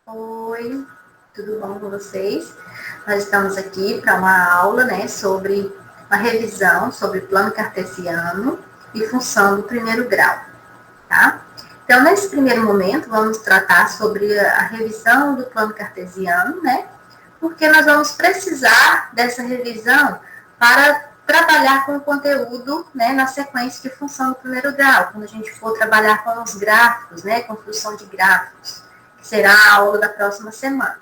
Oi, tudo bom com vocês? Nós estamos aqui para uma aula, né, sobre uma revisão sobre plano cartesiano e função do primeiro grau, tá? Então, nesse primeiro momento, vamos tratar sobre a revisão do plano cartesiano, né? Porque nós vamos precisar dessa revisão para trabalhar com o conteúdo, né, na sequência de função do primeiro grau, quando a gente for trabalhar com os gráficos, né, construção de gráficos, que será a aula da próxima semana.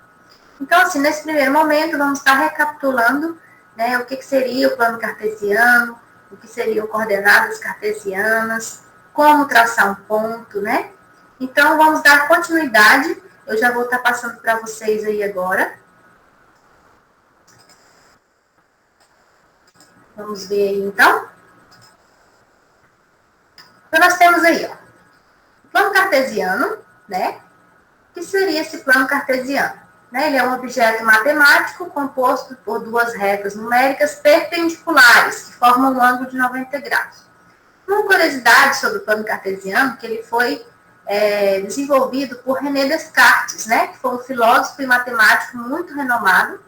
Então, assim, nesse primeiro momento, vamos estar recapitulando, né, o que seria o plano cartesiano, o que seriam coordenadas cartesianas, como traçar um ponto, né? Então, vamos dar continuidade. Eu já vou estar passando para vocês aí agora. Vamos ver aí, então. Então, nós temos aí, ó, o plano cartesiano, né? O que seria esse plano cartesiano? Né? Ele é um objeto matemático composto por duas retas numéricas perpendiculares, que formam um ângulo de 90 graus. Uma curiosidade sobre o plano cartesiano, que ele foi desenvolvido por René Descartes, né? Que foi um filósofo e matemático muito renomado,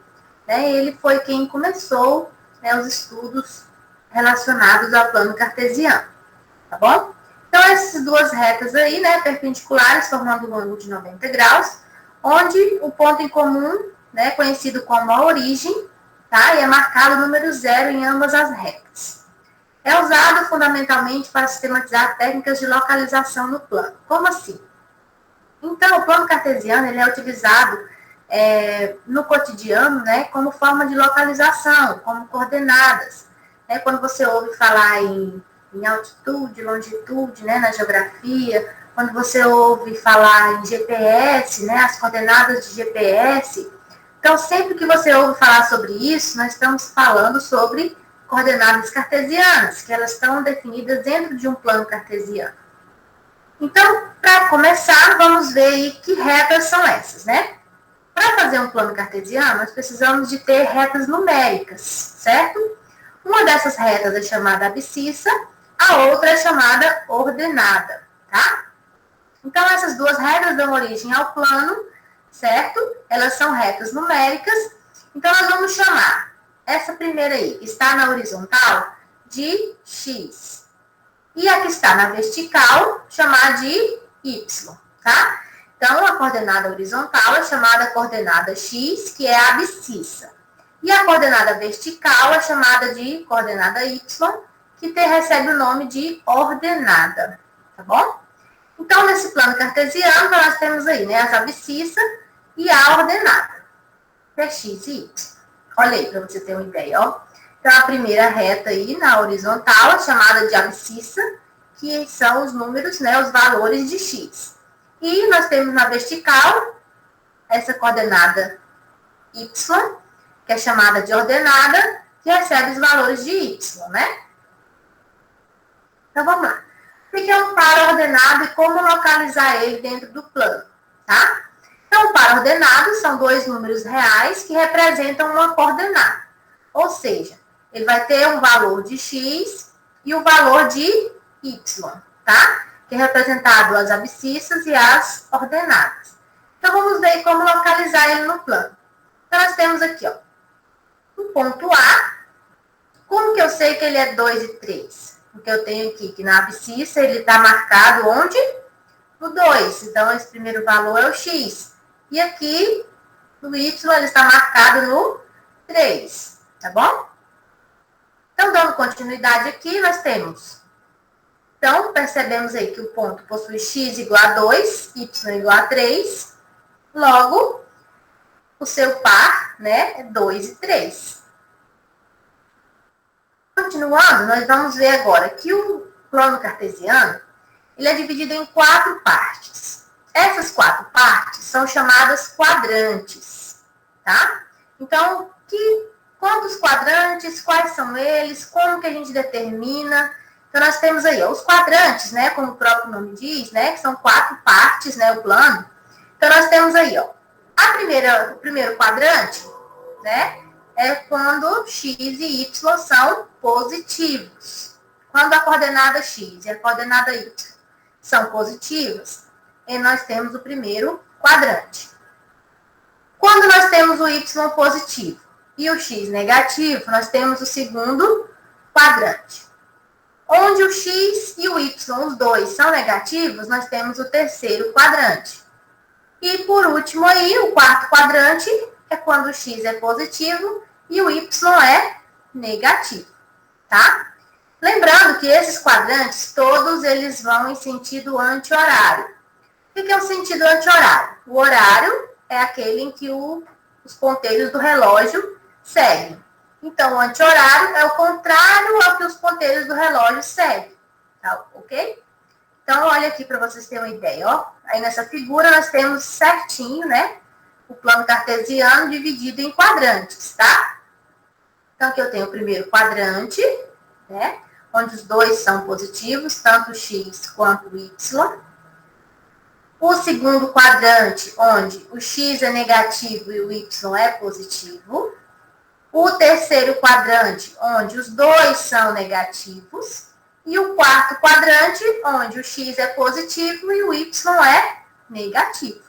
né? Ele foi quem começou, né, os estudos relacionados ao plano cartesiano, tá bom? Então, essas duas retas aí, né, perpendiculares, formando um ângulo de 90 graus, onde o ponto em comum, né, conhecido como a origem, tá, e é marcado o número 0 em ambas as retas. É usado fundamentalmente para sistematizar técnicas de localização no plano. Como assim? Então, o plano cartesiano ele é utilizado no cotidiano, né, como forma de localização, como coordenadas. Né, quando você ouve falar em altitude, longitude, né, na geografia, quando você ouve falar em GPS, né, as coordenadas de GPS. Então, sempre que você ouve falar sobre isso, nós estamos falando sobre coordenadas cartesianas, que elas estão definidas dentro de um plano cartesiano. Então, para começar, vamos ver aí que retas são essas, né? Para fazer um plano cartesiano, nós precisamos de ter retas numéricas, certo? Uma dessas retas é chamada abscissa, a outra é chamada ordenada, tá? Então, essas duas retas dão origem ao plano, certo? Elas são retas numéricas. Então, nós vamos chamar essa primeira aí, que está na horizontal, de x. E a que está na vertical, chamar de y, tá? Então, a coordenada horizontal é chamada coordenada x, que é a abscissa. E a coordenada vertical é chamada de coordenada y, que recebe o nome de ordenada, tá bom? Então, nesse plano cartesiano, nós temos aí, né, as abscissa e a ordenada, que é x e y. Olha aí, para você ter uma ideia, ó. Então, a primeira reta aí, na horizontal, é chamada de abscissa, que são os números, né, os valores de x. E nós temos na vertical, essa coordenada y, que é chamada de ordenada, que recebe os valores de y, né? Então, vamos lá. O que é um par ordenado e como localizar ele dentro do plano, tá? Então, o par ordenado são dois números reais que representam uma coordenada. Ou seja, ele vai ter um valor de x e o valor de y, tá? Que é representado as abscissas e as ordenadas. Então, vamos ver como localizar ele no plano. Então, nós temos aqui, ó, o ponto A. Como que eu sei que ele é 2 e 3? Porque eu tenho aqui que na abscissa ele está marcado onde? No 2. Então, esse primeiro valor é o x. E aqui, no y, ele está marcado no 3. Tá bom? Então, dando continuidade aqui, nós temos. Então, percebemos aí que o ponto possui x igual a 2, y igual a 3. Logo, o seu par, né, é 2 e 3. Continuando, nós vamos ver agora que o plano cartesiano ele é dividido em 4 partes. Essas 4 partes são chamadas quadrantes, tá? Então, quantos quadrantes, quais são eles, como que a gente determina? Então, nós temos aí ó, os quadrantes, né, como o próprio nome diz, né, que são 4 partes, né, o plano. Então, nós temos aí, ó, o primeiro quadrante, né, é quando x e y são positivos. Quando a coordenada x e a coordenada y são positivas, e nós temos o primeiro quadrante. Quando nós temos o y positivo e o x negativo, nós temos o segundo quadrante. Onde o x e o y, os dois, são negativos, nós temos o terceiro quadrante. E, por último, aí, o quarto quadrante é quando o x é positivo e o y é negativo, tá? Lembrando que esses quadrantes, todos eles vão em sentido anti-horário. O que é o sentido anti-horário? O horário é aquele em que os ponteiros do relógio seguem. Então, o anti-horário é o contrário ao que os ponteiros do relógio seguem, tá? Ok? Então, olha aqui para vocês terem uma ideia, ó. Aí nessa figura nós temos certinho, né? O plano cartesiano dividido em quadrantes, tá? Então, aqui eu tenho o primeiro quadrante, né? Onde os dois são positivos, tanto o x quanto o y. O segundo quadrante, onde o x é negativo e o y é positivo. O terceiro quadrante, onde os dois são negativos. E o quarto quadrante, onde o x é positivo e o y é negativo.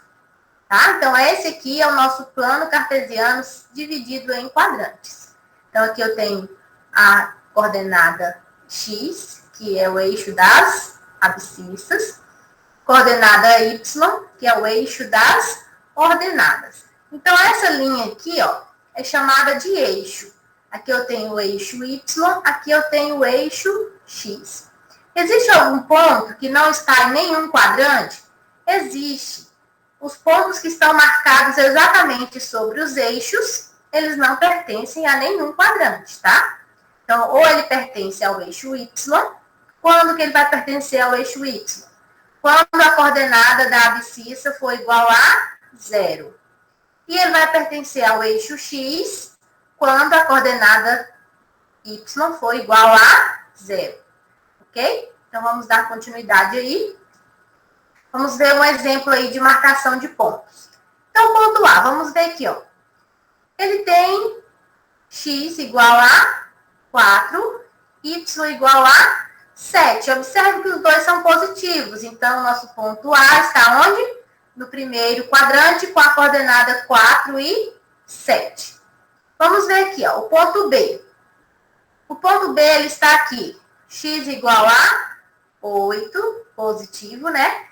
Tá? Então, esse aqui é o nosso plano cartesiano dividido em quadrantes. Então, aqui eu tenho a coordenada x, que é o eixo das abscissas. Coordenada y, que é o eixo das ordenadas. Então, essa linha aqui, ó, é chamada de eixo. Aqui eu tenho o eixo y, aqui eu tenho o eixo x. Existe algum ponto que não está em nenhum quadrante? Existe. Os pontos que estão marcados exatamente sobre os eixos, eles não pertencem a nenhum quadrante, tá? Então, ou ele pertence ao eixo y, quando que ele vai pertencer ao eixo y? Quando a coordenada da abscissa for igual a 0. E ele vai pertencer ao eixo x quando a coordenada y for igual a 0. Ok? Então, vamos dar continuidade aí. Vamos ver um exemplo aí de marcação de pontos. Então, ponto A, vamos ver aqui, ó. Ele tem x igual a 4, y igual a 7. Observe que os dois são positivos. Então, nosso ponto A está onde? No primeiro quadrante, com a coordenada 4 e 7. Vamos ver aqui, ó, o ponto B. O ponto B, ele está aqui. X igual a 8, positivo, né?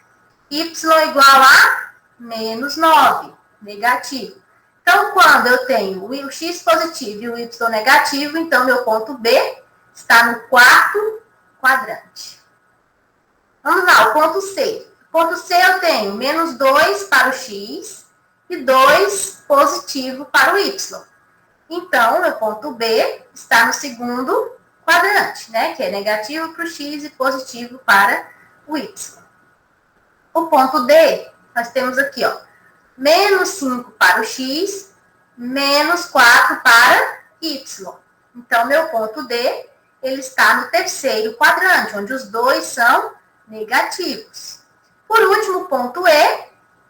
Y igual a menos 9, negativo. Então, quando eu tenho o x positivo e o y negativo, então, meu ponto B está no quarto quadrante. Vamos lá, o ponto C. O ponto C eu tenho menos 2 para o x e 2 positivo para o y. Então, meu ponto B está no segundo quadrante, né? Que é negativo para o x e positivo para o y. O ponto D, nós temos aqui, ó, menos 5 para o x, menos 4 para y. Então, meu ponto D, ele está no terceiro quadrante, onde os dois são negativos. Por último, ponto E,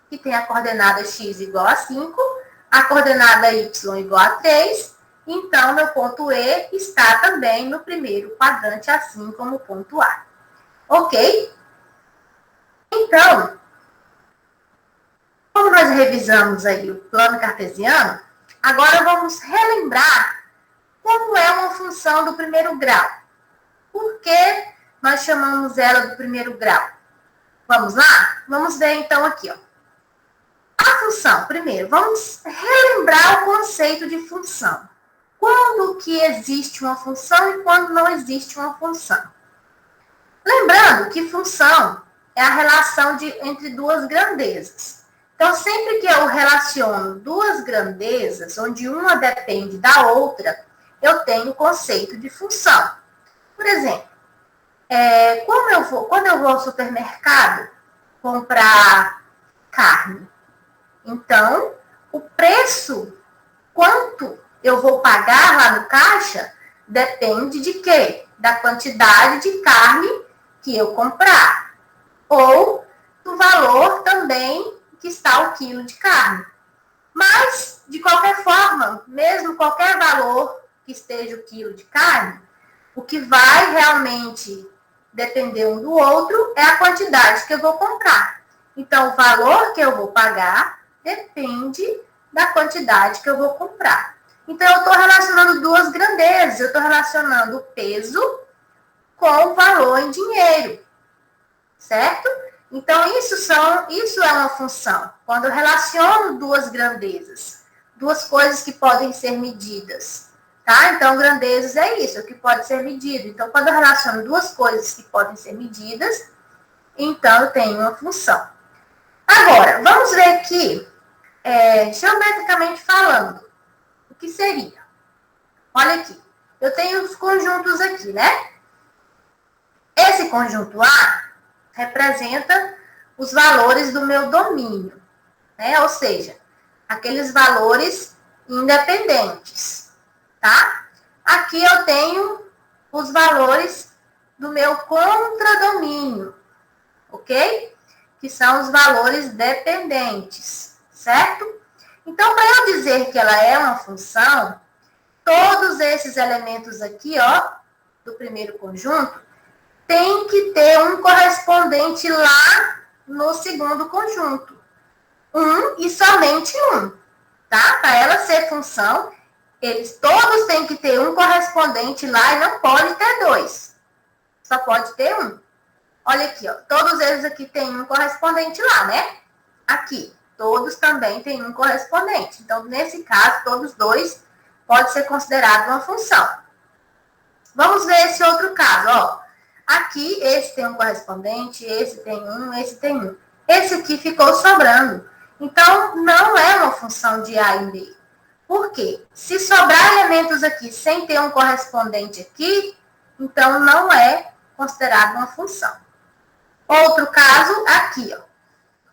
que tem a coordenada x igual a 5, a coordenada y igual a 3, então, meu ponto E está também no primeiro quadrante, assim como o ponto A. Ok? Então, como nós revisamos aí o plano cartesiano, agora vamos relembrar como é uma função do primeiro grau. Por que nós chamamos ela do primeiro grau? Vamos lá? Vamos ver então aqui, ó. A função, primeiro, vamos relembrar o conceito de função. Quando que existe uma função e quando não existe uma função. Lembrando que função é a relação entre duas grandezas. Então, sempre que eu relaciono duas grandezas, onde uma depende da outra, eu tenho o conceito de função. Por exemplo, quando eu vou ao supermercado comprar carne, então, o preço, quanto eu vou pagar lá no caixa, depende de quê? Da quantidade de carne que eu comprar. Ou do valor também que está o quilo de carne. Mas, de qualquer forma, mesmo qualquer valor que esteja o quilo de carne, o que vai realmente depender um do outro é a quantidade que eu vou comprar. Então, o valor que eu vou pagar depende da quantidade que eu vou comprar. Então, eu estou relacionando duas grandezas. Eu estou relacionando o peso com o valor em dinheiro, certo? Então, isso é uma função. Quando eu relaciono duas grandezas, duas coisas que podem ser medidas, tá? Então, grandezas é isso, o que pode ser medido. Então, quando eu relaciono duas coisas que podem ser medidas, então eu tenho uma função. Agora, vamos ver aqui, geometricamente falando, o que seria? Olha aqui, eu tenho os conjuntos aqui, né? Esse conjunto A representa os valores do meu domínio, né? Ou seja, aqueles valores independentes, tá? Aqui eu tenho os valores do meu contradomínio, ok? Que são os valores dependentes, certo? Então, para eu dizer que ela é uma função, todos esses elementos aqui, ó, do primeiro conjunto, tem que ter um correspondente lá no segundo conjunto. Um e somente um, tá? Para ela ser função, eles todos têm que ter um correspondente lá e não pode ter dois. Só pode ter um. Olha aqui, ó. Todos eles aqui têm um correspondente lá, né? Aqui. Todos também têm um correspondente. Então, nesse caso, todos dois pode ser considerado uma função. Vamos ver esse outro caso, ó. Aqui, esse tem um correspondente, esse tem um, esse tem um. Esse aqui ficou sobrando. Então, não é uma função de A em B. Por quê? Se sobrar elementos aqui sem ter um correspondente aqui, então não é considerado uma função. Outro caso, aqui, ó.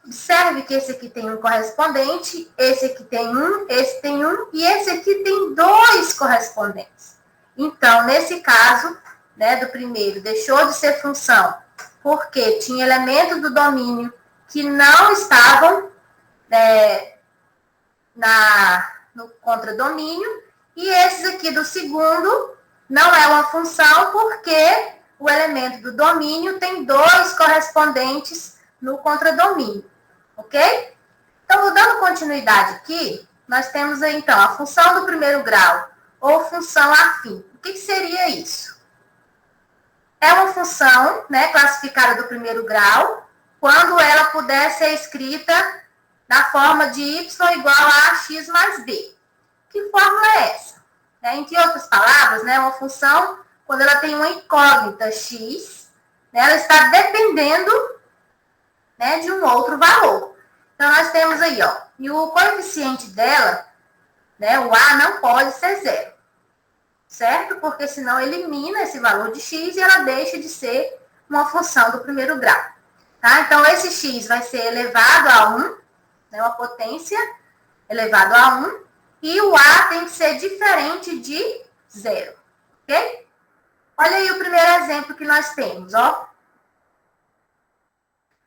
Observe que esse aqui tem um correspondente, esse aqui tem um, esse tem um, e esse aqui tem dois correspondentes. Então, nesse caso, né, do primeiro, deixou de ser função, porque tinha elementos do domínio que não estavam no contradomínio, e esses aqui do segundo não é uma função, porque o elemento do domínio tem dois correspondentes no contradomínio, ok? Então, dando continuidade aqui, nós temos aí, então, a função do primeiro grau, ou função afim. O que seria isso? É uma função, né, classificada do primeiro grau, quando ela puder ser escrita na forma de y igual a x mais b. Que fórmula é essa? Entre outras palavras, né, uma função, quando ela tem uma incógnita x, né, ela está dependendo, né, de um outro valor. Então, nós temos aí, ó, e o coeficiente dela, né, o a não pode ser zero, certo? Porque senão elimina esse valor de x e ela deixa de ser uma função do primeiro grau. Tá? Então, esse x vai ser elevado a 1, né, uma potência elevado a 1, e o a tem que ser diferente de zero, ok? Olha aí o primeiro exemplo que nós temos, ó.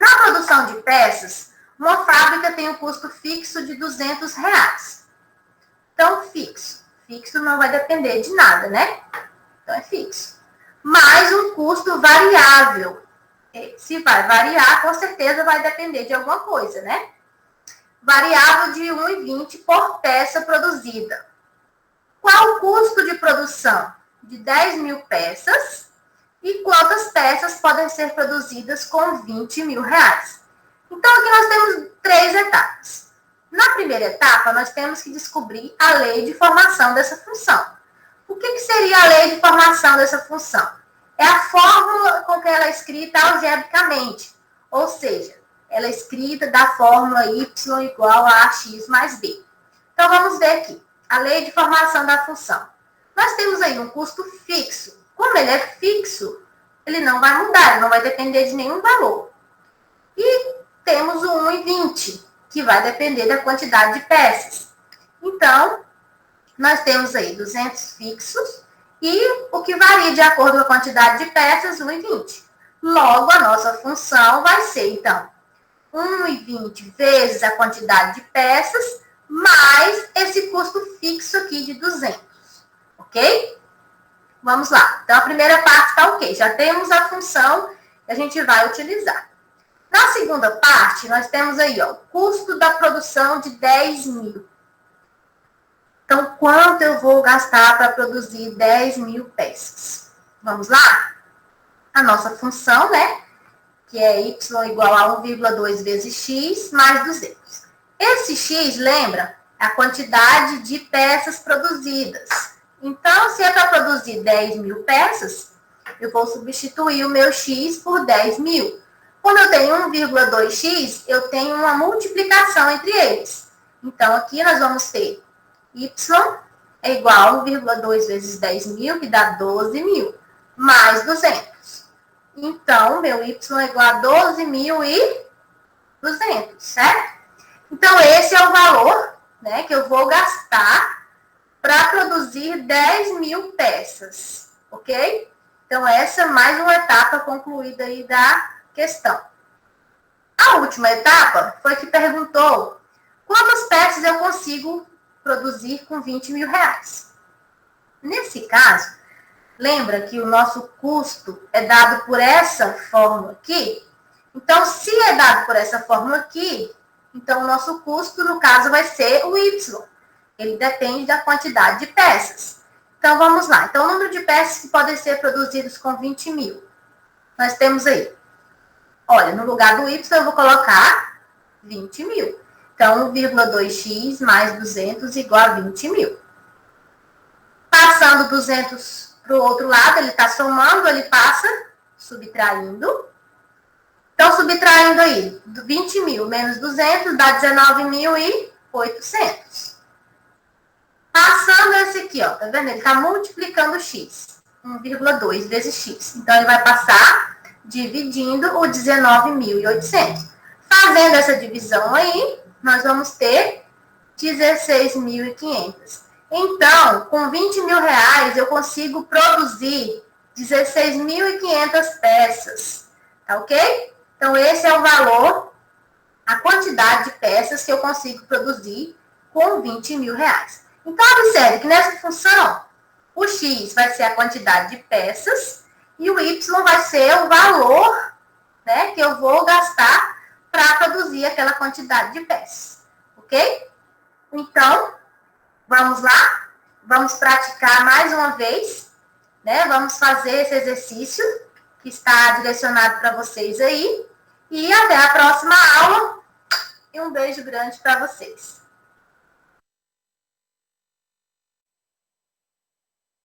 Na produção de peças, uma fábrica tem um custo fixo de R$200. Então, fixo. Fixo não vai depender de nada, né? Então, é fixo. Mais um custo variável. Se vai variar, com certeza vai depender de alguma coisa, né? Variável de 1,20 por peça produzida. Qual o custo de produção? De 10.000 peças. E quantas peças podem ser produzidas com R$20.000? Então, aqui nós temos 3 etapas. Na primeira etapa, nós temos que descobrir a lei de formação dessa função. O que seria a lei de formação dessa função? É a fórmula com que ela é escrita algebricamente, ou seja, ela é escrita da fórmula y igual a x mais b. Então, vamos ver aqui, a lei de formação da função. Nós temos aí um custo fixo. Como ele é fixo, ele não vai mudar, ele não vai depender de nenhum valor. E temos o 1,20, que vai depender da quantidade de peças. Então, nós temos aí 200 fixos e o que varia de acordo com a quantidade de peças, 1,20. Logo, a nossa função vai ser, então, 1,20 vezes a quantidade de peças, mais esse custo fixo aqui de 200. Ok? Vamos lá. Então, a primeira parte está ok. Já temos a função que a gente vai utilizar. Na segunda parte, nós temos aí, ó, o custo da produção de 10.000. Então, quanto eu vou gastar para produzir 10 mil peças? Vamos lá? A nossa função, né? Que é y igual a 1,2 vezes x mais 200. Esse x, lembra? É a quantidade de peças produzidas. Então, se é para produzir 10 mil peças, eu vou substituir o meu x por 10 mil. Quando eu tenho 1,2x, eu tenho uma multiplicação entre eles. Então, aqui nós vamos ter y é igual a 1,2 vezes 10 mil, que dá 12 mil, mais 200. Então, meu y é igual a 12.200, certo? Então, esse é o valor, né, que eu vou gastar para produzir 10 mil peças, ok? Então, essa é mais uma etapa concluída aí da questão. A última etapa foi que perguntou quantas peças eu consigo produzir com 20 mil reais. Nesse caso, lembra que o nosso custo é dado por essa fórmula aqui? Então, se é dado por essa fórmula aqui, então o nosso custo, no caso, vai ser o y. Ele depende da quantidade de peças. Então, vamos lá. Então, o número de peças que podem ser produzidas com 20 mil. Nós temos aí. Olha, no lugar do y, eu vou colocar 20 mil. Então, 1,2x mais 200 igual a 20 mil. Passando 200 para o outro lado, ele está somando, ele passa subtraindo. Então, subtraindo aí, 20 mil menos 200 dá 19.800. Passando esse aqui, ó, tá vendo? Ele está multiplicando x. 1,2 vezes x. Então, ele vai passar dividindo o 19.800. Fazendo essa divisão aí, nós vamos ter 16.500. Então, com 20 mil reais, eu consigo produzir 16.500 peças. Tá ok? Então, esse é o valor, a quantidade de peças que eu consigo produzir com 20 mil reais. Então, observe que nessa função, o x vai ser a quantidade de peças e o y vai ser o valor, né, que eu vou gastar para produzir aquela quantidade de peças. Ok? Então, vamos lá? Vamos praticar mais uma vez, né? Vamos fazer esse exercício que está direcionado para vocês aí. E até a próxima aula. E um beijo grande para vocês.